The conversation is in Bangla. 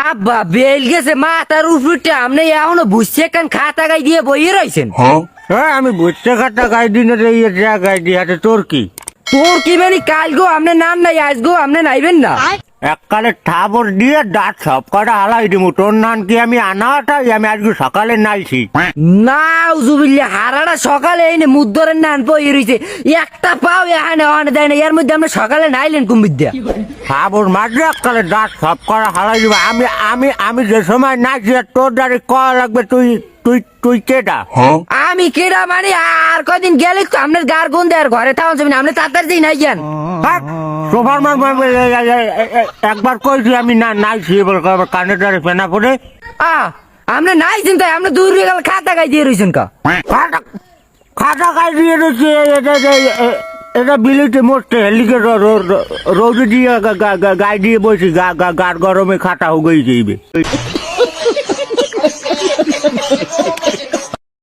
আব্বা বেল গেছে মাথার উপরটা আপনি এখনো বুঝছে কেন খাতা গাই দিয়ে বইয়ে রয়েছেন। হ্যাঁ আমি বুঝতে খাতা গাই দিন গাই দিয়ে হাতে তোর কি তোর কি মানে কাল গো আপনি নাম নাই আজ গো আপনি নাইবেন না। এককালে ঠাবর দিয়ে দাঁত সব কটা হালাই দিমু তোর নান কি আমি আনাটাই আমি আজকে সকালে নাইছি না উজুবিল্লা হারাটা সকালে এনে মুদ্দরের নান বইয়ে রয়েছে একটা পাও এখানে ওখানে দেয় না এর মধ্যে আপনি সকালে নাইলেন কুম্বিদ্যা। ঠাবর মাঝে এককালে দাঁত সব কটা হালাই দিব আমি আমি আমি যে সময় নাইছি আর তোর দাঁড়ি কয়া লাগবে তুই তুই তুই কেটা আমি কেডা মানে আর কদিন গেলে তো আপনার গার গন্ধে আর ঘরে থাকুন যাবেন আপনি তাড়াতাড়ি দিন নাই যান। সোফার মার একবার কইছি আমি না নাইছি এবার কানে দাঁড়ি পেনা পড়ে আপনি নাইছেন তাই আপনি দূর হয়ে গেল খাতা গাই দিয়ে রয়েছেন কা খাতা গাই দিয়ে রয়েছে এটা বিলিতে মরতে হেলিকে রোদে দিয়ে গাই দিয়ে বসি গার গরমে খাতা হয়ে যাইবে।